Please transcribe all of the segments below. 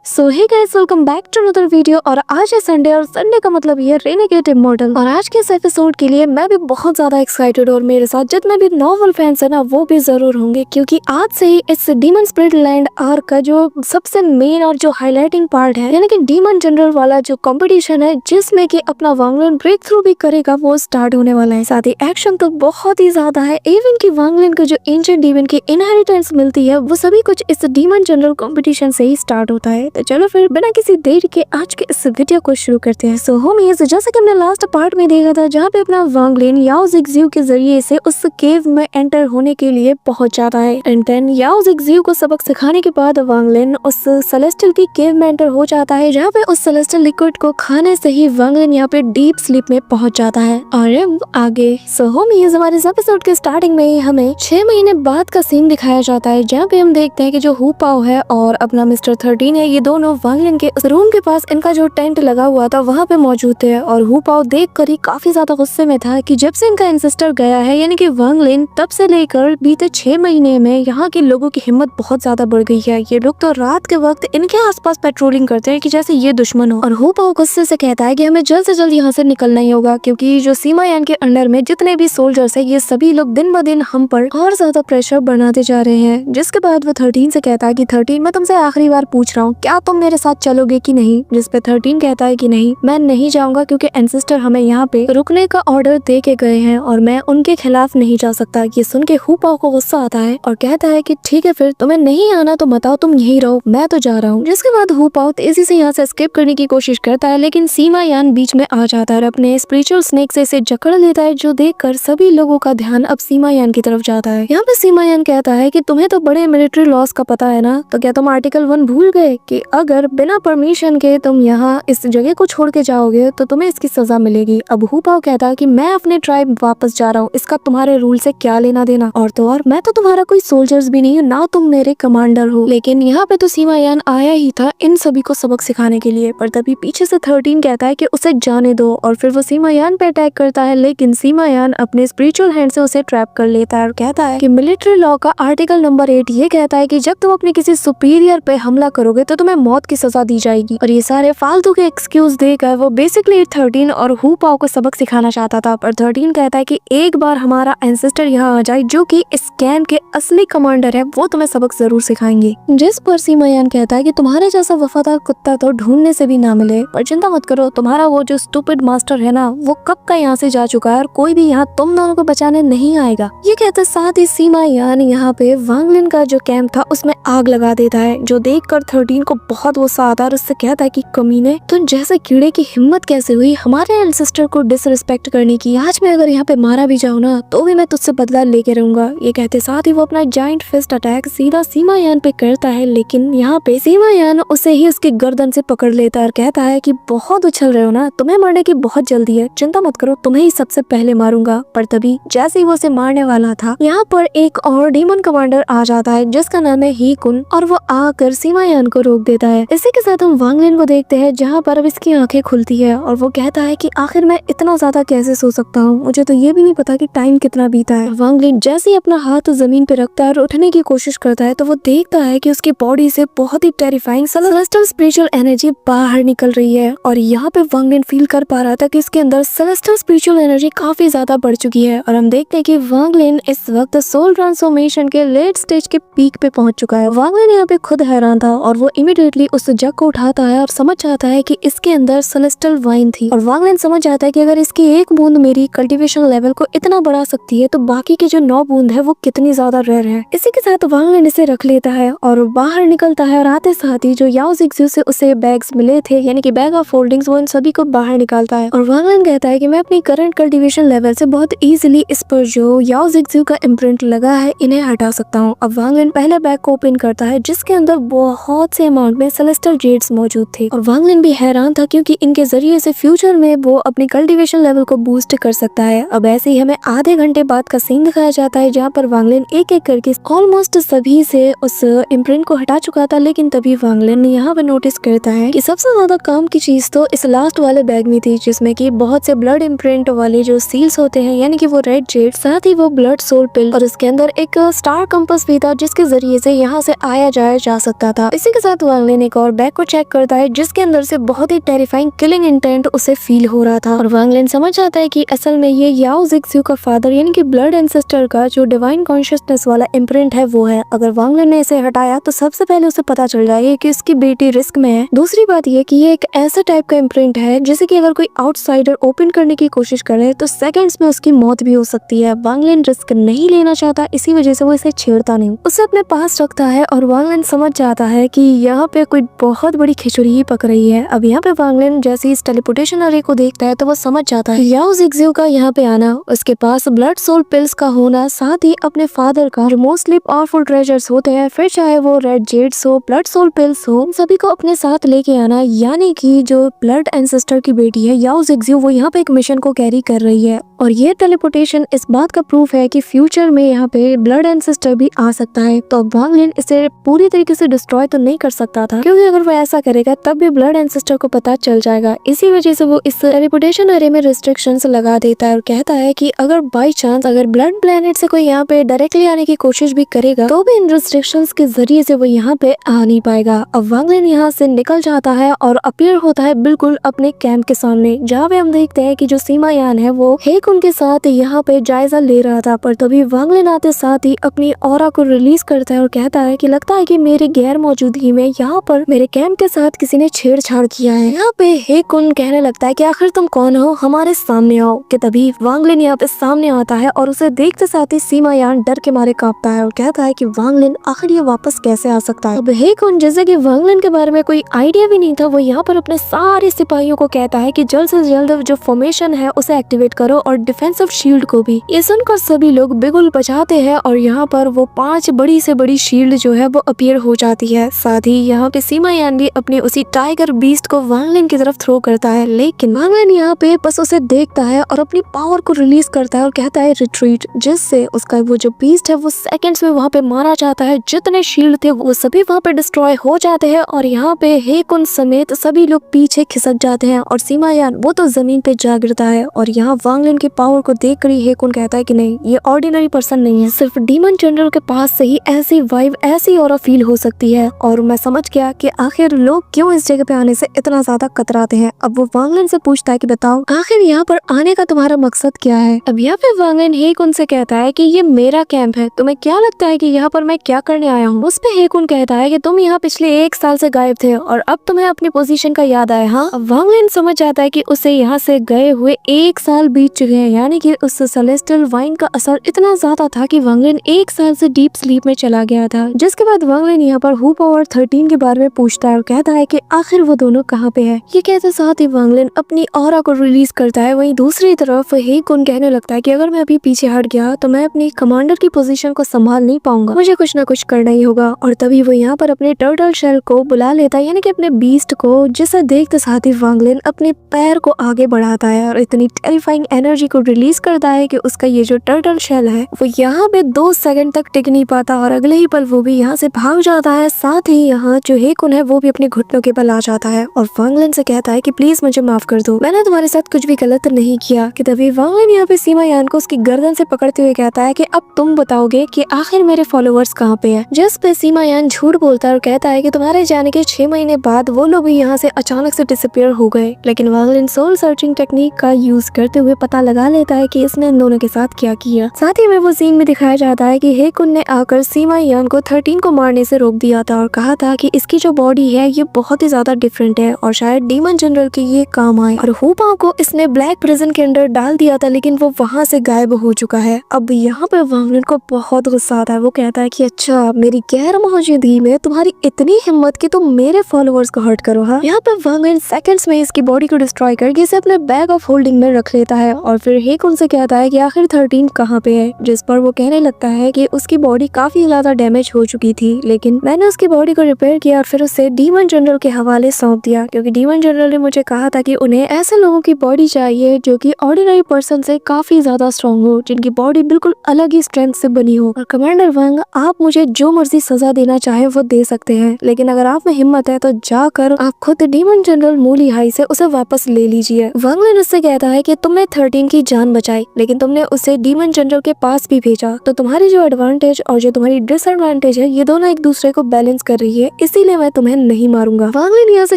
So hey guys, welcome back to another video. और आज है संडे और संडे का मतलब ये रेनेगेड इमॉर्टल। और आज के इस एपिसोड के लिए मैं भी बहुत ज्यादा एक्साइटेड और मेरे साथ जितने भी नॉवल फैंस है ना वो भी जरूर होंगे, क्योंकि आज से ही इस डीमन स्पिरिट लैंड आर्क का जो सबसे मेन और जो हाईलाइटिंग पार्ट है यानी कि डीमन जनरल वाला जो कंपटीशन है जिसमें कि अपना वांगलिन ब्रेक थ्रू भी करेगा वो स्टार्ट होने वाला है। साथ ही एक्शन तो बहुत ही ज्यादा है। इवन की वांगलिन को जो एंशिएंट डीमन की इनहेरिटेंस मिलती है वो सभी कुछ इस डीमन जनरल कंपटीशन से ही स्टार्ट होता है। तो चलो फिर बिना किसी देरी के आज के इस वीडियो को शुरू करते हैं। सो होमीज, जैसा कि हमने लास्ट पार्ट में देखा था जहाँ पे अपना वांगलिन याओ ज़िगज़िऊ के जरिए से उस केव में एंटर होने के लिए पहुंच जाता है। एंड देन याओ ज़िगज़िऊ को सबक सिखाने के बाद वांगलिन उस सेलेस्टियल की केव में एंटर हो जाता है, जहाँ पे उस सेलेस्टियल लिक्विड को खाने से ही वांगलिन यहाँ पे डीप स्लीप में पहुंच जाता है। और आगे सो होमीज, हमारे इस एपिसोड के स्टार्टिंग में ही हमें 6 महीने बाद का सीन दिखाया जाता है, जहाँ पे हम देखते हैं कि जो हु पाओ है और अपना मिस्टर 13 है, ये दोनों वांगलिन के उस रूम के पास इनका जो टेंट लगा हुआ था वहाँ पे मौजूद थे। और हु पाओ देख कर ही काफी ज्यादा गुस्से में था कि जब से इनका एंसेस्टर गया है यानी कि वांगलिन, तब से लेकर बीते 6 महीने में यहाँ के लोगों की हिम्मत बहुत ज्यादा बढ़ गई है। ये लोग तो रात के वक्त इनके आसपास पेट्रोलिंग करते हैं कि जैसे ये दुश्मन हो। और हु पाओ गुस्से से कहता है कि हमें जल्द से जल्द यहाँ से निकलना ही होगा, क्योंकि जो सीमा यान के अंडर में जितने भी सोल्जर्स है ये सभी लोग दिन ब दिन हम पर और ज्यादा प्रेशर बनाते जा रहे हैं। जिसके बाद वो 13 से कहता है कि 13, मैं तुमसे आखिरी बार पूछ रहा हूँ, क्या तुम मेरे साथ चलोगे कि नहीं? जिस पे 13 कहता है कि नहीं, मैं नहीं जाऊंगा, क्योंकि एंसेस्टर हमें यहाँ पे रुकने का ऑर्डर दे के गए हैं और मैं उनके खिलाफ नहीं जा सकता। ये सुन के हु पाओ को गुस्सा आता है और कहता है कि ठीक है, फिर तुम्हें नहीं आना तो बताओ, तुम यही रहो, मैं तो जा रहा हूँ। जिसके बाद हु पाओ तेजी से यहाँ से एस्केप करने की कोशिश करता है, लेकिन सीमा यान बीच में आ जाता है और अपने स्पिरिचुअल स्नेक से इसे जकड़ लेता है, जो देखकर सभी लोगों का ध्यान अब सीमा यान की तरफ जाता है। यहाँ पे सीमा यान कहता है कि तुम्हें तो बड़े मिलिट्री लॉस का पता है ना, तो क्या तुम आर्टिकल 1 भूल गए कि अगर बिना परमिशन के तुम यहाँ इस जगह को छोड़ के जाओगे तो तुम्हें इसकी सजा मिलेगी। अब हु पाओ कहता है कि मैं अपने ट्राइब वापस जा रहा हूँ, इसका तुम्हारे रूल से क्या लेना देना, और तो और मैं तो तुम्हारा कोई सोल्जर्स भी नहीं हूँ, ना तुम मेरे कमांडर हो। लेकिन यहाँ पे तो सीमा यान आया ही था इन सभी को सबक सिखाने के लिए, पर तभी पीछे से 13 कहता है कि उसे जाने दो, और फिर वो सीमा यान पे अटैक करता है। लेकिन सीमा यान अपने स्पिरिचुअल हैंड से उसे ट्रैप कर लेता है और कहता है कि मिलिट्री लॉ का आर्टिकल नंबर 8 ये कहता है कि जब तुम अपने किसी सुपीरियर पे हमला करोगे तो तुम्हें मौत की सजा दी जाएगी। और ये सारे फालतू के एक्सक्यूज देकर वो बेसिकली 13 और हु पाओ को सबक सिखाना चाहता था, पर 13 कहता है कि एक बार हमारा एंसेस्टर यहाँ आ जाए जो कि इस कैंप के असली कमांडर है, वो तुम्हें सबक जरूर सिखाएंगे। जिस पर सीमा यान कहता है कि तुम्हारे जैसा वफादार कुत्ता तो ढूंढने से भी ना मिले, पर चिंता मत करो, तुम्हारा वो जो स्टूपिड मास्टर है ना वो कब का यहाँ से जा चुका है और कोई भी यहाँ तुम दोनों को बचाने नहीं आएगा। ये कहते साथ ही सीमा यान यहाँ पे वांगलिन का जो कैंप था उसमें आग लगा देता है, जो देखकर 13 को बहुत गुस्सा आता है और उससे कहता है कि कमीने, तुम जैसे कीड़े की हिम्मत कैसे हुई हमारे एंसेस्टर को डिसरिस्पेक्ट करने की? आज मैं अगर यहाँ पे मारा भी जाऊँ ना तो भी मैं तुझसे बदला लेके रहूंगा। ये कहते साथ ही वो अपना जाइंट फिस्ट अटैक सीधा सीमा यान पे करता है, लेकिन यहाँ पे सीमा यान उसे ही उसकी गर्दन से पकड़ लेता है और कहता है कि बहुत उछल रहे हो ना, तुम्हें मरने की बहुत जल्दी है, चिंता मत करो, तुम्हें ही सबसे पहले मारूंगा। पर तभी जैसे ही वो उसे मारने वाला था यहाँ पर एक और डीमन कमांडर आ जाता है जिसका नाम है ही कुन, और वो आकर सीमा यान को रोक देता है। इसी के साथ हम वांगलिन को देखते हैं जहाँ पर अब इसकी आंखें खुलती है और वो कहता है कि आखिर मैं इतना ज्यादा कैसे सो सकता हूँ, मुझे तो ये भी नहीं पता कि टाइम कितना बीता है। वांगलिन जैसे ही अपना हाथ जमीन पे रखता है और उठने की कोशिश करता है तो वो देखता है कि उसकी बॉडी से बहुत ही टेरिफाइंग सेलेस्टियल स्पिरिचुअल एनर्जी बाहर निकल रही है। और यहाँ पे वांगलिन फील कर पा रहा था कि इसके अंदर सेलेस्टियल स्पिरिचुअल एनर्जी काफी ज्यादा बढ़ चुकी है। और हम देखते हैं कि वांगलिन इस वक्त सोल ट्रांसफॉर्मेशन के लेट स्टेज के पीक पे पहुंच चुका है। वांगलिन यहाँ पे खुद हैरान था और वो इमीडिएटली उस जग को उठाता है और समझ जाता है कि इसके अंदर सेलेस्टियल वाइन थी। और वांगलिन समझ जाता है कि अगर इसकी एक बूंद मेरी कल्टीवेशन लेवल को इतना बढ़ा सकती है तो बाकी के जो 9 बूंद है वो कितनी ज्यादा रेयर है। इसी के साथ वांगलिन इसे रख लेता है और बाहर निकलता है, और आते साथ ही जो याओ ज़िगज़िऊ से उसे बैग्स मिले थे यानी कि बैग ऑफ होल्डिंग्स, वो इन सभी को बाहर निकालता है। और वांगलिन कहता है कि मैं अपनी करंट कल्टीवेशन लेवल से बहुत इजीली इस पर जो याओ ज़िगज़िऊ का इम्प्रिंट लगा है इन्हें हटा सकता हूँ। अब वांगलिन पहले बैग को ओपन करता है जिसके अंदर बहुत से अमाउंट में सेलेस्टियल जेड्स मौजूद थे। और वांगलिन भी हैरान था क्योंकि इनके जरिए से फ्यूचर में वो अपनी कल्टीवेशन लेवल को बूस्ट कर सकता है। अब ऐसे ही हमें आधे घंटे बाद का सीन दिखाया जाता है जहाँ पर वांगलिन एक एक करके ऑलमोस्ट सभी से उस इम्प्रिंट को हटा चुका था, लेकिन तभी वांगलिन यहाँ पे नोटिस करता है कि सबसे ज्यादा काम की चीज तो इस लास्ट वाले बैग में थी, जिसमें कि बहुत से ब्लड इम्प्रिंट वाले जो सील्स होते हैं यानी कि वो रेड जेड, साथ ही वो ब्लड सोल और उसके अंदर एक स्टार कंपास भी था जिसके जरिए से यहाँ से आया जाया जा सकता था। इसी के साथ वांग लिन एक और बैग को चेक करता है जिसके अंदर से बहुत ही टेरिफाइंग किलिंग इंटेंट उसे फील हो रहा था और वांग लिन समझ जाता है कि असल में ये याओ जिक्स्यू का फादर यानी कि ब्लड एंसेस्टर का जो डिवाइन कॉन्शियसनेस वाला इम्प्रिंट है वो है। अगर वांग लिन ने इसे हटाया तो सबसे पहले उसे पता चल जाएगा कि उसकी बेटी रिस्क में है। दूसरी बात ये कि ये एक ऐसा टाइप का इम्प्रिंट है जिसे कि अगर कोई आउटसाइडर ओपन करने की कोशिश करे तो सेकंड्स में उसकी मौत भी हो सकती है। वांग लिन रिस्क नहीं लेना चाहता, इसी वजह से वो इसे छेड़ता नहीं, उसे अपने पास रखता है और वांग लिन समझ जाता है कि यहाँ पे कोई बहुत बड़ी खिचड़ी ही पक रही है। अब यहाँ पे वांग लिन जैसे इस टेलीपोर्टेशन अरे को देखता है तो वो समझ जाता है याओ जिक्स्यू का यहाँ पे आना, उसके पास ब्लड सोल पिल्स का होना, साथ ही अपने फादर का जो मोस्टली पावरफुल ट्रेजर्स होते हैं, फिर चाहे वो रेड जेड्स हो, ब्लड सोल पिल्स हो, सभी को अपने साथ लेके आना। यानी कि जो ब्लड एंसेस्टर की बेटी है याओ जिक्स्यू वो यहाँ पे एक मिशन को कैरी कर रही है और ये टेलीपोर्टेशन इस बात का प्रूफ है कि फ्यूचर में यहाँ पे ब्लड एंसेस्टर भी आ सकता है। तो वांग लिन इसे पूरी तरीके से डिस्ट्रॉय तो नहीं कर सकता था क्योंकि अगर वो ऐसा करेगा तब भी ब्लड एंसेस्टर को पता चल जाएगा। इसी वजह से वो इस टेलीपोर्टेशन एरे में रिस्ट्रिक्शंस लगा देता है और कहता है कि अगर बाई चांस अगर ब्लड प्लेनेट से कोई यहाँ पे डायरेक्टली आने की कोशिश भी करेगा तो भी इन रिस्ट्रिक्शंस के जरिए से वो यहाँ पे आ नहीं पाएगा। अब वांग लिन यहाँ से निकल जाता है और अपीयर होता है बिल्कुल अपने कैंप के सामने, जहाँ पे हम देखते हैं कि जो सीमा यान है वो हेक उनके साथ यहाँ पे जायजा ले रहा था। पर तभी वांग लिन आते साथ ही अपनी ऑरा को रिलीज करता है और कहता है कि लगता है कि मेरी गैर मौजूदगी में यहाँ पर मेरे कैंप के साथ किसी ने छेड़छाड़ किया है। यहाँ पे हेक उन कहने लगता है कि आखिर तुम कौन हो, हमारे सामने आओ। कि तभी वांग लिन यहाँ पे सामने आता है और उसे देखते साथ ही सीमा यान डर के मारे कांपता है और कहता है कि वांग लिन आखिर ये वापस कैसे आ सकता है। अब हेक उन जैसे कि वांग लिन के बारे में कोई आइडिया भी नहीं था, वो यहाँ पर अपने सारे सिपाहियों को कहता है कि जल्द से जल्द जो फॉर्मेशन है उसे एक्टिवेट करो और डिफेंसिव शील्ड को भी। ये सुनकर सभी लोग बिगुल बजाते हैं और यहाँ पर वो 5 बड़ी से बड़ी शील्ड जो है वो अपीयर हो जाती है। साथ ही यहाँ पे सीमा यान भी अपने उसी टाइगर बीस्ट को वांग लिन की तरफ थ्रो करता है, लेकिन वांग लिन यहाँ पे बस उसे देखता है और अपनी पावर को रिलीज करता है और कहता है रिट्रीट, जिससे उसका वो जो बीस्ट है वो सेकंड्स में वहाँ पे मारा जाता है। जितने शील्ड थे वो सभी वहाँ पे डिस्ट्रॉय हो जाते हैं और यहाँ पे हेक उन समेत सभी लोग पीछे खिसक जाते हैं और सीमा यान वो तो जमीन पे जा गिरता है। और यहाँ वांग लिन की पावर को देख कर ही हेक उन कहता है कि नहीं, ये ऑर्डिनरी पर्सन नहीं है, सिर्फ डीमन जनरल के पास से ही ऐसी वाइब ऐसी ऑरा फील हो सकती है। और मैं समझ गया कि आखिर लोग क्यों इस जगह पे आने से इतना ज्यादा कतराते हैं। अब वो वांग लिन से पूछता है कि बताओ आखिर यहाँ पर आने का तुम्हारा मकसद क्या है। अब यहाँ पे वांग लिन हेक उन से कहता है कि ये मेरा कैंप है, तुम्हें क्या लगता है कि यहाँ पर मैं क्या करने आया हूँ। उस पे हेक उन कहता है कि तुम यहाँ पिछले 1 साल से गायब थे और अब तुम्हें अपनी पोजीशन का याद आया। हाँ, अब वांग लिन समझ जाता है कि उसे यहाँ से गए हुए 1 साल बीत चुके हैं, यानी कि उस सेलेस्टियल वाइन का असर इतना ज्यादा था कि वांग लिन 1 साल से डीप स्लीप में चला गया था। जिसके बाद वांग लिन यहाँ पर हु पावर 13 के बारे में पूछता है और कहता है कि आखिर वो दोनों कहाँ पे है। ये कहते साथ ही वांग लिन अपनी ऑरा को रिलीज करता है। वहीं दूसरी तरफ हेक उन कहने लगता है कि अगर मैं अभी पीछे हट गया तो मैं अपनी कमांडर की पोजीशन को संभाल नहीं पाऊंगा, मुझे कुछ ना कुछ करना ही होगा। और तभी वो यहाँ पर अपने टर्टल शेल को बुला लेता है, यानी कि अपने बीस्ट को, जिसे देखते साथ ही वांग लिन अपने पैर को आगे बढ़ाता है और इतनी टेरिफाइंग एनर्जी को रिलीज करता है कि उसका ये जो टर्टल शेल है वो यहाँ पे 2 सेकंड तक टिक नहीं पाता और अगले ही पल वो भी यहाँ से भाग जाता है। साथ ही यहाँ जो हेक उन है वो भी अपने घुटनों के बल आ जाता है और वांग लिन से कहता है कि प्लीज मुझे माफ कर दो, मैंने तुम्हारे साथ कुछ भी गलत नहीं किया। कि तभी वांग लिन यहाँ पे सीमा यान को उसकी गर्दन से पकड़ते हुए कहता है कि अब तुम बताओगे कि आखिर मेरे फॉलोअर्स कहाँ पे है। जिस पे सीमा यान झूठ बोलता है और कहता है कि तुम्हारे जाने के 6 महीने बाद वो लोग भी यहाँ से अचानक से डिसअपीयर हो गए। लेकिन वांग लिन सोल सर्चिंग टेक्निक का यूज करते हुए पता लगा लेता है कि इसने इन दोनों के साथ क्या किया। साथ ही में वो सीन में दिखाया जाता है कि हेक उन ने आकर सीमा यान को 13 को मारने से रोक दिया था और कहा था कि इसकी जो बॉडी है ये बहुत ही ज्यादा डिफरेंट है और शायद डीमन जनरल के ये काम आए। और हु पाव को इसने ब्लैक प्रिजन के अंदर डाल दिया था, लेकिन वो वहाँ से गायब हो चुका है। अब यहाँ पे वांग लिन को बहुत गुस्सा आता है। वो कहता है कि अच्छा, मेरी गैर मौजूदगी में तुम्हारी इतनी हिम्मत कि तुम मेरे फॉलोअर्स को हर्ट करो। हाँ, यहाँ पे वांग लिन सेकंड्स में इसकी बॉडी को डिस्ट्रॉय करके इसे अपने बैग ऑफ होल्डिंग में रख लेता है और फिर हेक उनसे कहता है कि आखिर 13 कहाँ पे है। जिस पर वो कहने लगता है कि उसकी बॉडी काफी ज्यादा डैमेज हो चुकी थी, लेकिन मैंने उसकी बॉडी को रिपेयर किया और फिर उसे डीमन जनरल के हवाले सौंप दिया, क्योंकि डीमन जनरल ने मुझे कहा था कि उन्हें ऐसे लोगों की बॉडी चाहिए जो कि ऑर्डिनरी पर्सन से काफी ज्यादा स्ट्रॉन्ग हो, जिनकी बॉडी बिल्कुल अलग ही स्ट्रेंथ से बनी हो। और कमांडर वांग, आप मुझे जो मर्जी सजा देना चाहे वो दे सकते हैं, लेकिन अगर आप में हिम्मत है तो जाकर आप खुद डीमन जनरल मूली हाई से उसे वापस ले लीजिए। वांग लिन उससे कहता है कि तुमने 13 की जान बचाई, लेकिन तुमने उसे डीमन जनरल के पास भी भेजा, तो तुम्हारी जो एडवांटेज और जो तुम्हारी डिसएडवांटेज है ये दोनों एक दूसरे को बैलेंस कर रही है, इसीलिए मैं तुम्हें नहीं मारूंगा। वांग लिन यहाँ से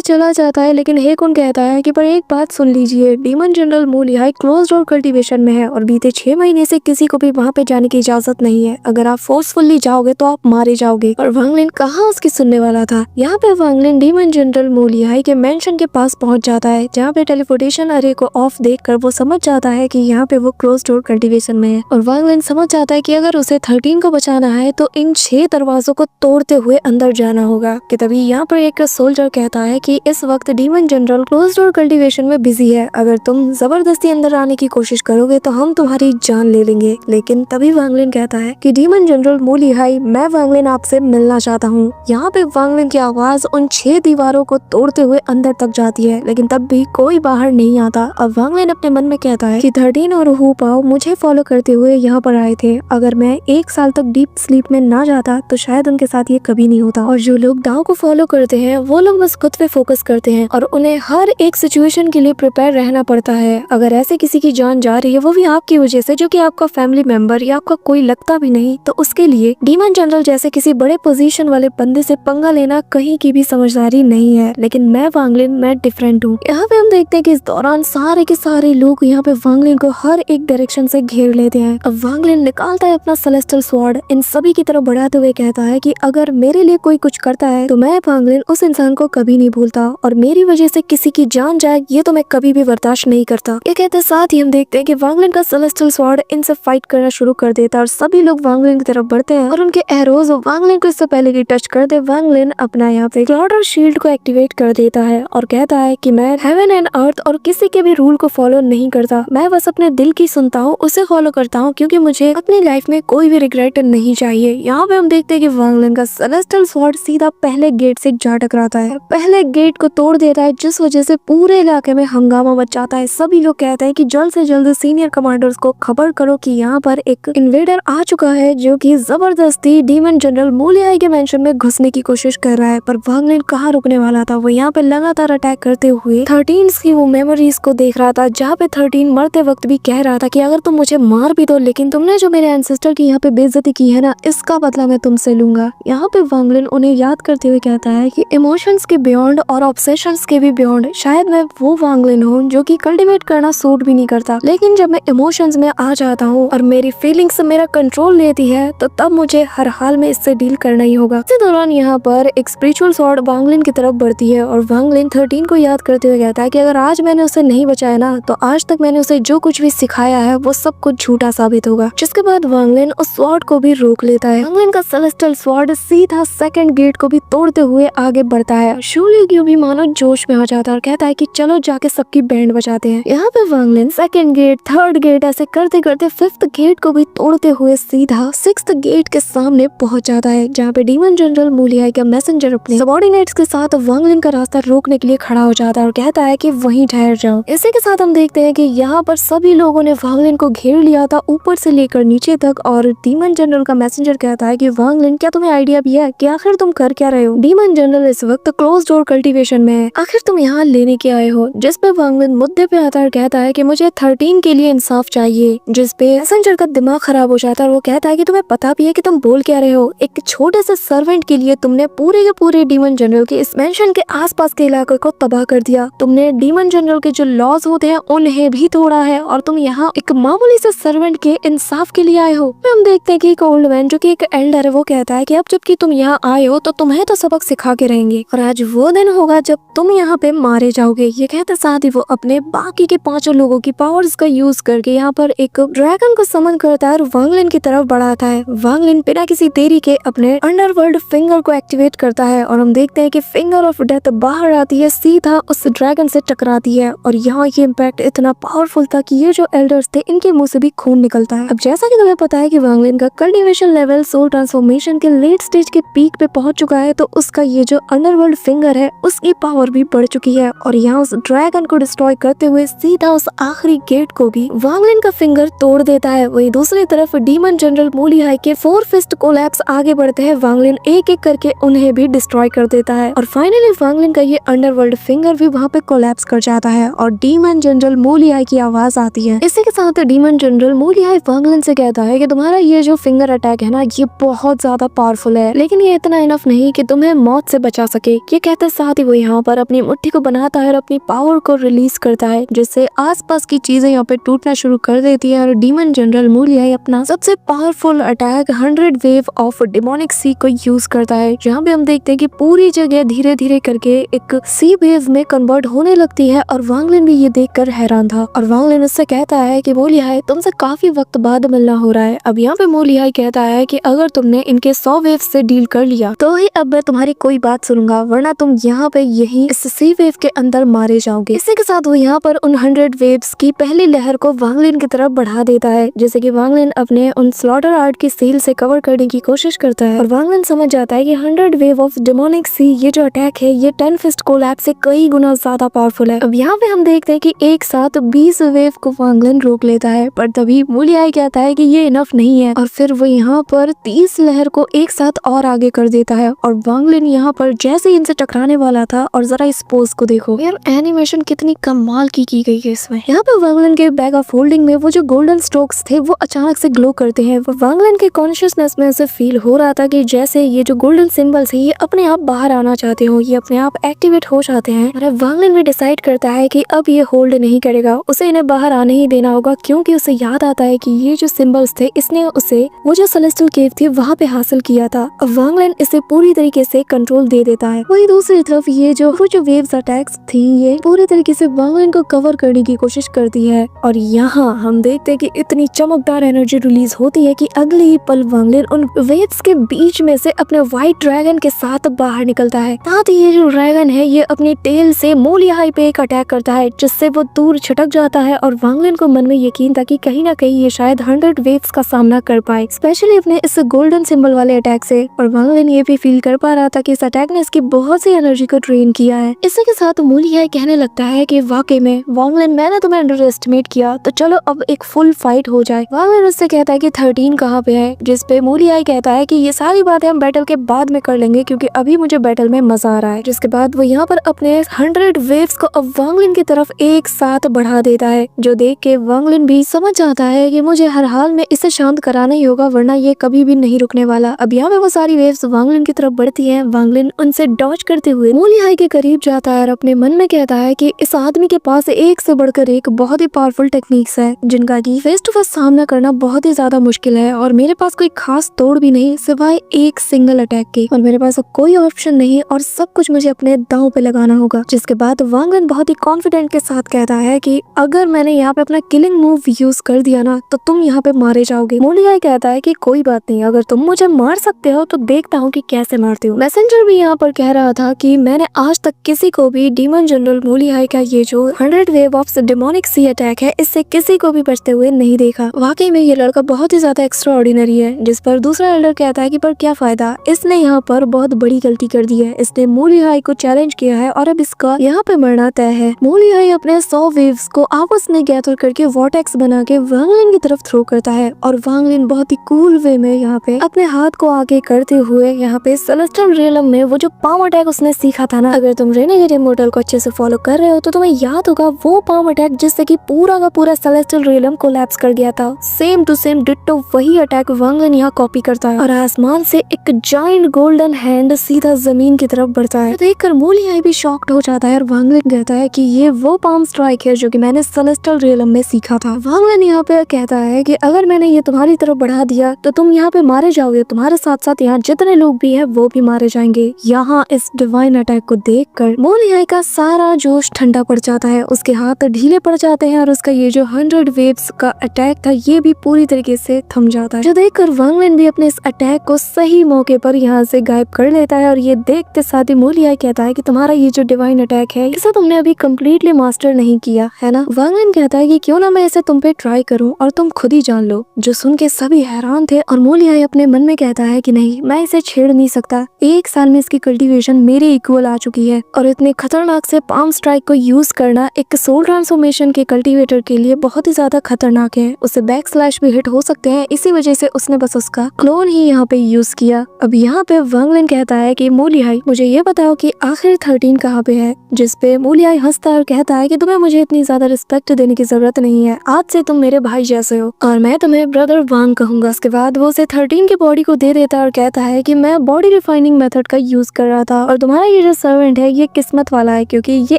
चला जाता है, लेकिन हे कुन कहता है कि पर एक बात सुन लीजिए, डीमन जनरल मू लिहाई क्लोज डोर कल्टीवेशन में है और बीते 6 महीने से किसी को भी वहाँ पे जाने की इजाजत नहीं है। अगर आप फोर्सफुली जाओगे तो आप मारे जाओगे। और वांग लिन कहाँ उसकी सुनने वाला था। यहाँ पे वांग लिन डीमन जनरल मू लिहाई के मेंशन के पास पहुंच जाता है, जहाँ पे टेलीपोर्टेशन अरे को ऑफ देखकर वो समझ जाता है कि यहाँ पे वो क्लोज डोर कल्टीवेशन में है। और वांग लिन समझ जाता है कि अगर उसे 13 को बचाना है तो इन 6 दरवाजों को तोड़ते हुए अंदर जाना होगा। कि तभी यहाँ पर एक सोल्जर कहता है कि इस वक्त demon general close door cultivation में बिजी है, अगर तुम जबरदस्ती अंदर आने की कोशिश करोगे तो हम तुम्हारी जान ले लेंगे। लेकिन तभी वांग लिन कहता है कि डीमन जनरल मू लिहाई, मैं वांग लिन आपसे मिलना चाहता हूँ। यहाँ पे वांग लिन की आवाज उन 6 दीवारों को तोड़ते हुए अंदर तक जाती है, लेकिन तब भी कोई बाहर नहीं आता। अब वांग लिन अपने मन में कहता है कि 13 और हु पाओ मुझे फॉलो करते हुए यहाँ पर आए थे, अगर मैं 1 साल तक डीप स्लीप में ना जाता तो शायद उनके साथ ये कभी नहीं होता। और जो लोग दाव को फॉलो करते हैं वो लोग बस खुद पे फोकस करते हैं और उन्हें हर एक सिचुएशन के लिए प्रिपेयर रहना पड़ता है। अगर ऐसे किसी की जान जा रही है वो भी आपकी वजह से, जो कि आपका फैमिली मेंबर या आपका कोई लगता भी नहीं, तो उसके लिए डीमन जनरल जैसे किसी बड़े पोजीशन वाले बंदे से पंगा लेना कहीं की भी समझदारी नहीं है। लेकिन मैं वांग लिन, मैं डिफरेंट हूँ। यहाँ पे हम देखते हैं कि इस दौरान सारे के सारे लोग यहाँ पे वांग लिन को हर एक डायरेक्शन से घेर लेते हैं। अब वांग लिन निकालता है अपना सेलेस्टियल स्वॉर्ड, इन सभी की तरफ बढ़ाते हुए कहता है कि अगर मेरे लिए कोई कुछ करता है तो मैं वांग लिन उस इंसान को कभी नहीं भूलता, और मेरी वजह से किसी की जान जाए ये तो मैं कभी भी बर्दाश्त नहीं करता। ये कहते साथ ही हम देखते हैं कि वांग लिन का सेलेस्टियल स्वॉर्ड इनसे फाइट करना शुरू कर देता है और सभी लोग वांग लिन की तरफ बढ़ते हैं और उनके एरोज वांग लिन को इससे पहले कि टच कर दे, वांग लिन अपना यहाँ पे क्लॉडर शील्ड को एक्टिवेट कर देता है और कहता है कि मैं हेवन एंड अर्थ और किसी के भी रूल को फॉलो नहीं करता, मैं बस अपने दिल की सुनता हूँ, उसे फॉलो करता हूँ, क्योंकि मुझे अपनी लाइफ में कोई भी रिग्रेट नहीं चाहिए। यहाँ पे हम देखते हैं कि वांग लिन का सेलेस्टियल स्वॉर्ड सीधा पहले गेट से जा टकराता है, पहले गेट को तोड़ देता है, जिस वजह से पूरे इलाके में हंगामा मच जाता है। सभी लोग कहते हैं कि जल्द से जल्द सीनियर कमांडर्स को खबर करो कि यहाँ पर एक इन्वेडर आ चुका है जो कि जबरदस्ती डीमन जनरल मू लिहाई के मेंशन में घुसने की कोशिश कर रहा है। पर वांग लिन कहाँ रुकने वाला था, वो यहाँ पे लगातार अटैक करते हुए 13 की वो मेमोरीज को देख रहा था, जहाँ पे 13 मरते वक्त भी कह रहा था कि अगर तुम मुझे मार भी दो, लेकिन तुमने जो मेरे एंसेस्टर की यहाँ पे बेइज्जती की है ना, इसका बदला मैं तुमसे लूंगा। यहाँ पे वांग लिन उन्हें याद करते हुए कहता है कि इमोशंस के बियॉन्ड और ऑब्सेशंस के भी बियॉन्ड शायद मैं वो वांग लिन हूँ जो कि कल्टीवेट करना सूट भी नहीं करता, लेकिन जब मैं इमोशंस में आ जाता हूँ और मेरी फीलिंग्स मेरा कंट्रोल लेती है तो तब मुझे हर हाल में इससे डील करना ही होगा। इसी दौरान यहाँ पर एक स्पिरिचुअल स्वॉर्ड वांग लिन की तरफ बढ़ती है और वांग लिन 13 को याद करते हुए कहता है कि अगर आज मैंने उसे नहीं बचाया ना तो आज तक मैंने उसे जो कुछ भी सिखाया है वो सब कुछ झूठा साबित होगा। जिसके बाद वांग लिन उस स्वॉर्ड को भी रोक लेता है। वांग लिन का सेलेस्टियल स्वॉर्ड सीधा सेकंड गेट को भी तोड़ते हुए आगे बढ़ता है। शू ल्यू भी मानो जोश में हो जाता है और कहता है कि चलो जाके सबकी बैंड बजाते हैं। यहाँ पे वांग लिन सेकंड गेट, थर्ड गेट ऐसे करते करते 5th गेट को भी तोड़ते हुए सीधा 6th गेट के सामने पहुंच जाता है, जहाँ पे डीमन जनरल मू लिहाई का मैसेंजर अपने सबऑर्डिनेट्स के साथ वांग लिन का रास्ता रोकने के लिए खड़ा हो जाता है और कहता है कि वहीं ठहर जाओ। इसी के साथ हम देखते हैं कि यहाँ पर सभी लोगों ने वांग लिन को घेर लिया था ऊपर से लेकर नीचे तक, और डीमन जनरल का मैसेंजर कहता है कि वांग लिन, क्या तुम्हें आइडिया भी है कि आखिर तुम कर क्या रहे हो? डीमन जनरल इस वक्त क्लोज डोर कल्टीवेशन में है, आखिर तुम यहाँ लेने के आए हो? जिस पे वांग लिन मुद्दे पे आता है, कहता है कि मुझे 13 के लिए इंसाफ चाहिए। जिस पे मैसेंजर का दिमाग खराब हो जाता है और वो कहता है कि तुम्हें पता भी है कि तुम बोल क्या रहे हो? एक छोटे से सर्वेंट के लिए तुमने पूरे के पूरे डीमन जनरल के इस मेंशन के आसपास के इलाके को तबाह कर दिया। तुमने डीमन जनरल के जो लॉज होते हैं उन्हें भी तोड़ा है और तुम यहाँ एक मामूली से सर्वेंट के इंसाफ के लिए आए हो। हम देखते हैं कि एक ओल्ड मैन जो कि एक एल्डर है वो कहता है कि अब जबकि तुम यहाँ आए हो तो तुम्हें तो सबक सिखा के रहेंगे और आज वो दिन होगा जब तुम यहाँ पे मारे जाओगे। ये कहते साथ ही वो अपने बाकी के 5 लोगों की पावर्स का यूज करके यहाँ पर एक ड्रैगन को समन करता है और वांग लिन की तरफ बढ़ाता है। वांग लिन बिना किसी देरी के अपने अंडरवर्ल्ड फिंगर को एक्टिवेट करता है और हम देखते हैं कि फिंगर ऑफ डेथ बाहर आती है, सीधा उस ड्रैगन से टकराती है और यहाँ ये इम्पैक्ट इतना पावरफुल था कि ये जो एल्डर्स थे इनके मुंह से भी खून निकलता है। अब जैसा कि तुम्हें पता है कि वांग लिन का कल्टीवेशन लेवल सोल ट्रांसफॉर्मेशन के लेट स्टेज के पीक पे पहुंच चुका है, तो उसका ये जो अंडरवर्ल्ड फिंगर है उसकी पावर भी बढ़ चुकी है और यहाँ उस ड्रैगन को डिस्ट्रॉय करते हुए सीधा उस आखिरी गेट को भी वांग लिन का फिंगर तोड़ देता है। वही दूसरी तरफ डीमन जनरल मू लिहाई के 4 फिस्ट कोलैप्स आगे बढ़ते हैं। वांग लिन एक एक करके उन्हें भी डिस्ट्रॉय कर देता है और फाइनली वांग लिन का ये अंडरवर्ल्ड फिंगर भी वहाँ पे कोलैप्स कर जाता है और डीमन जनरल मू लिहाई की आवाज आती है। इसी के साथ डीमन जनरल मू लिहाई वांग लिन से कहता है कि तुम्हारा ये जो फिंगर अटैक है ना, ये बहुत ज्यादा पावरफुल है, लेकिन ये इतना इनफ नहीं कि तुम्हें मौत से बचा सके। ये कहते साथ ही वो यहाँ पर अपनी मुट्ठी को बनाता है और अपनी पावर को रिलीज करता है, जिससे आसपास की चीजें यहाँ पे टूटना शुरू कर देती है और डीमन जनरल मूलियाई अपना सबसे powerful attack 100 wave of demonic sea को यूज करता है, जहाँ पे हम देखते हैं कि पूरी जगह धीरे धीरे करके एक सी वेव में कन्वर्ट होने लगती है। और वांग लिन भी ये देखकर हैरान था और वांग लिन उससे कहता है कि मूलियाई तुमसे काफी वक्त बाद मिलना हो रहा है। अब यहाँ पे मूलियाई कहता है कि अगर तुमने इनके 100 वेव से डील कर लिया तो ही अब मैं तुम्हारी कोई बात सुनूंगा, वरना तुम यहाँ पे यही इस सी वेव के अंदर मारे जाओगे। इसी के साथ वो यहाँ पर उन 100 वेव्स की पहली लहर को वांग लिन की तरफ बढ़ा देता है, जैसे कि वांग लिन अपने उन स्लॉटर आर्ट की सील से कवर करने की कोशिश करता है। और वांग लिन समझ जाता है कि 100 वेव ऑफ डेमोनिक सी ये जो अटैक है ये 10 फिस्ट कोलैप्स से कई गुना ज्यादा पावरफुल है। अब यहाँ पे हम देखते हैं कि एक साथ 20 वेव को वांग लिन रोक लेता है, पर तभी मूलियाई कहता है कि ये इनफ नहीं है और फिर वो यहाँ पर 30 लहर को एक साथ और आगे कर देता है। और वांग लिन यहाँ पर जैसे इनसे टकराने वाला था, और जरा इस पोज को देखो यार, एनिमेशन कितनी कमाल की गई है इसमें। यहाँ पे वांग लिन के बैग ऑफ होल्डिंग में वो जो गोल्डन स्ट्रोक्स थे वो अचानक से ग्लो करते हैं। वांग लिन के कॉन्शियसनेस में ऐसे फील हो रहा था कि जैसे ये जो गोल्डन सिंबल्स है ये अपने आप बाहर आना चाहते हो, ये अपने आप एक्टिवेट हो जाते हैं। और वांग लिन भी डिसाइड करता है कि अब ये होल्ड नहीं करेगा, उसे इन्हें बाहर आने ही देना होगा, क्योंकि उसे याद आता है कि ये जो सिंबल्स थे इसने उसे वो जो सेलेस्टियल केव थी वहाँ पे हासिल किया था। अब वांग लिन इसे पूरी तरीके से कंट्रोल दे देता है। वही दूसरी तरफ ये जो वेव्स अटैक्स थी ये पूरी तरीके से वांग लिन को कवर करने की कोशिश करती है। और यहाँ हम देखते हैं कि इतनी चमकदार एनर्जी रिलीज होती है कि अगले ही पल वांग लिन उन वेव्स के बीच में से अपने व्हाइट ड्रैगन के साथ बाहर निकलता है। साथ ही ये जो ड्रैगन है ये अपनी टेल से मूलियाई पे एक अटैक करता है, जिससे वो दूर छिटक जाता है। और वांग लिन को मन में यकीन था कि कहीं ना कहीं ये शायद 100 वेव्स का सामना कर पाए, स्पेशली अपने इस गोल्डन सिंबल वाले अटैक से। और वांग लिन ये भी फील कर पा रहा था कि इस अटैक ने इसकी बहुत सी एनर्जी को ड्रेन किया है। इसी के साथ मूलियाई कहने लगता है कि वाकई में वांग लिन मैंने तुम्हें अंडर एस्टिमेट किया, तो चलो अब एक फुल फाइट हो जाए। वांग लिन उससे कहता है कि 13 कहाँ पे है, जिसपे मूलियाई कहता है कि ये सारी बातें हम बैटल के बाद में कर लेंगे, क्योंकि अभी मुझे बैटल में मजा आ रहा है। जिसके बाद वो यहाँ पर अपने 100 वेव्स को अब वांग लिन की तरफ एक साथ बढ़ा देता है, जो देख के वांग लिन भी समझ जाता है कि मुझे हर हाल में इसे शांत कराना ही होगा, वरना ये कभी भी नहीं रुकने वाला। अब यहाँ पे वो सारी वेव्स वांग लिन की तरफ बढ़ती हैं। वांग लिन उनसे डॉज करते हुए मूलियाई के करीब जाता है और अपने मन में कहता है कि इस आदमी के पास एक से बढ़कर एक बहुत ही पावरफुल टेक्निक्स है, जिनका की फेस टू फेस सामना करना बहुत ही ज्यादा मुश्किल है, और मेरे पास कोई खास तोड़ भी नहीं सिवाय एक सिंगल अटैक के, और मेरे पास कोई ऑप्शन नहीं और सब कुछ मुझे अपने दांव पे लगाना होगा। जिसके बाद वांग लिन बहुत ही कॉन्फिडेंट के साथ कहता है कि अगर मैंने यहाँ पे अपना किलिंग मूव यूज कर दिया ना तो तुम यहाँ पे मारे जाओगे। मूलियाई कहता है कि कोई बात नहीं, अगर तुम मुझे मार सकते हो तो देखता हूँ कि कैसे मारते हो। मैसेंजर भी यहाँ पर कह रहा था कि मैंने आज तक किसी को भी डीमन जनरल मूलियाई का ये जो 100 wave of demonic sea attack है इससे किसी को भी बचते हुए नहीं देखा। वाकई में ये लड़का बहुत ही ज्यादा एक्स्ट्रा ऑर्डिनरी है। जिस पर दूसरा एल्डर कहता है कि पर क्या फायदा, इसने यहाँ पर बहुत बड़ी गलती कर दी है, इसने मूलियाई को चैलेंज किया है और अब इसका यहाँ पे मरना तय है। मूलियाई अपने 100 वेव्स को आपस में गैदर करके वॉर्टेक्स बना के वांग लिन की तरफ थ्रो करता है, और वांग लिन बहुत ही कूल वे में यहाँ पे अपने हाथ को आगे करते हुए यहाँ पे सेलेस्टियल रियलम में वो जो पाम अटैक उसने सीखा था ना, अगर तुम रेनेगेड इमोर्टल को अच्छे से फॉलो कर रहे हो तो तुम्हें याद होगा वो पाम अटैक जिससे कि पूरा का पूरा सेलेस्टियल रियलम कोलैप्स कर गया था। सेम टू सेम डिट्टो वही अटैक वांग लिन यहाँ कॉपी करता है, और आसमान से एक जायंट गोल्डन हैंड सीधा जमीन की तरफ बढ़ता है। देखकर मूलियाई भी शॉक्ड हो जाता है और वांग लिन कहता है कि ये वो पाम स्ट्राइक है जो कि मैंने सेलेस्टियल रियलम में सीखा था। वांग लिन यहाँ पे कहता है कि अगर मैंने ये तुम्हारी तरफ बढ़ा दिया तो तुम यहाँ पे मारे जाओगे, तुम्हारे साथ साथ यहाँ जितने लोग भी हैं वो भी मारे जाएंगे। यहाँ इस डिवाइन अटैक को देखकर मूलियाई का सारा जोश ठंडा पड़ जाता है, उसके हाथ ढीले पड़ जाते हैं और उसका ये जो 100 वेव्स का अटैक था ये भी पूरी तरीके से थम जाता है, जो देखकर वांग लिन भी अपने इस अटैक को सही मौके पर यहाँ से गायब कर लेता है। और ये देखते साथ ही मूलियाई कहता है कि तुम्हारा ये जो डिवाइन अटैक है इसे तुमने अभी कम्प्लीटली मास्टर नहीं किया है ना। वांग लिन कहता है कि क्यों ना मैं इसे तुम पे ट्राई करूं और तुम खुद ही जान लो, जो सुन के सभी हैरान थे। और मूलियाई अपने मन में कहता है कि नहीं, मैं इसे छेड़ नहीं सकता, 1 साल में इसकी कल्टीवेशन मेरे इक्वल आ चुकी है, और इतने खतरनाक से पाम स्ट्राइक को यूज करना एक सोल ट्रांसफॉर्मेशन के कल्टीवेटर के लिए बहुत ही ज्यादा खतरनाक है, उससे बैक स्लैश भी हिट हो सकते हैं, इसी वजह से उसने बस उसका क्लोन ही यहाँ पे यूज किया। अब यहाँ पे वांग लिन कहता है कि मूलियाई मुझे ये बताओ कि आखिर 13 कहाँ पे है, जिसपे मूलियाई हंसता और कहता है कि तुम्हें मुझे इतनी ज्यादा रिस्पेक्ट देने की जरूरत नहीं है, आज से तुम मेरे भाई जैसे हो और मैं तुम्हें ब्रदर वांग कहूंगा। उसके बाद वो उसे 13 की बॉडी को दे देता है और कहता है कि मैं बॉडी फाइंडिंग मेथड का यूज कर रहा था और तुम्हारा ये जो सर्वेंट है ये किस्मत वाला है क्योंकि ये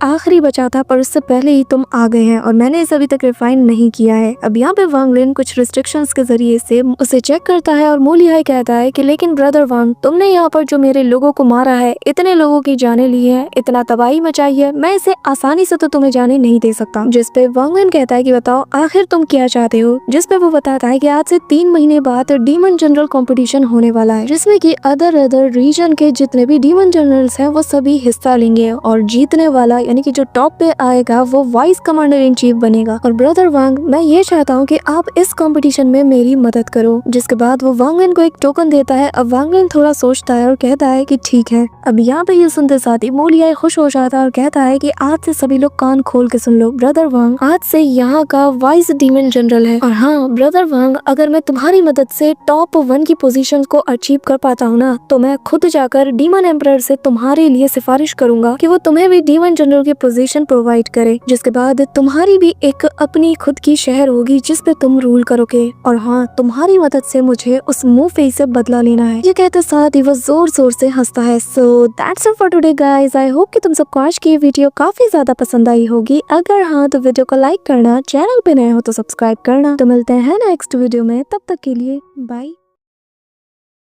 आखिरी बचा था पर उससे पहले ही तुम आ गए हैं और मैंने इसे अभी तक रिफाइन नहीं किया है। अब यहाँ पे वांग लिन कुछ रिस्ट्रिक्शंस के जरिए से उसे चेक करता है और मूलिहाई कहता है कि लेकिन ब्रदर वांग, तुमने यहाँ पर जो मेरे लोगों को मारा है, इतने लोगों की जाने ली है, इतना तबाही मचाई है, मैं इसे आसानी से तो तुम्हें जाने नहीं दे सकता। जिस पे वांग लिन कहता है कि बताओ आखिर तुम क्या चाहते हो। जिस पे वो बताता है कि आज से 3 महीने बाद डीमन जनरल कंपटीशन होने वाला है जिसमें कि अदर रीजन के जितने भी डीमन जनरल्स हैं वो सभी हिस्सा लेंगे और जीतने वाला यानी कि जो टॉप पे आएगा वो वाइस कमांडर इन चीफ बनेगा। और ब्रदर वांग, मैं ये चाहता हूँ कि आप इस कंपटीशन में मेरी मदद करो। जिसके बाद वो वांग लिन को एक टोकन देता है। अब वांग लिन थोड़ा सोचता है और कहता है कि ठीक है। अब यहाँ पे ये सुनते साथ ही मूलिहाई खुश हो जाता है और कहता है कि आज से सभी लोग कान खोल के सुन लो, ब्रदर वांग आज से यहाँ का वाइस डीमन जनरल है। और हाँ ब्रदर वांग, अगर मैं तुम्हारी मदद से टॉप 1 की पोजीशन को अचीव कर पाता हूँ ना, तो मैं खुद जाकर डीमन एम्परर से तुम्हारे लिए सिफारिश करूंगा कि वो तुम्हें भी डीमन जनरल की पोजीशन प्रोवाइड करे। जिसके बाद तुम्हारी भी एक अपनी खुद की शहर होगी जिस पे तुम रूल करोगे। और हाँ, तुम्हारी मदद से मुझे उस मुंह फेस से बदला लेना है। ये कहते साथ ही वो जोर जोर से हंसता है। So that's it for today guys. I hope कि तुम सबको आज की वीडियो काफी ज्यादा पसंद आई होगी। अगर हाँ तो वीडियो को लाइक करना, चैनल पे नए हो तो सब्सक्राइब करना। तो मिलते हैं नेक्स्ट वीडियो में, तब तक के लिए बाय।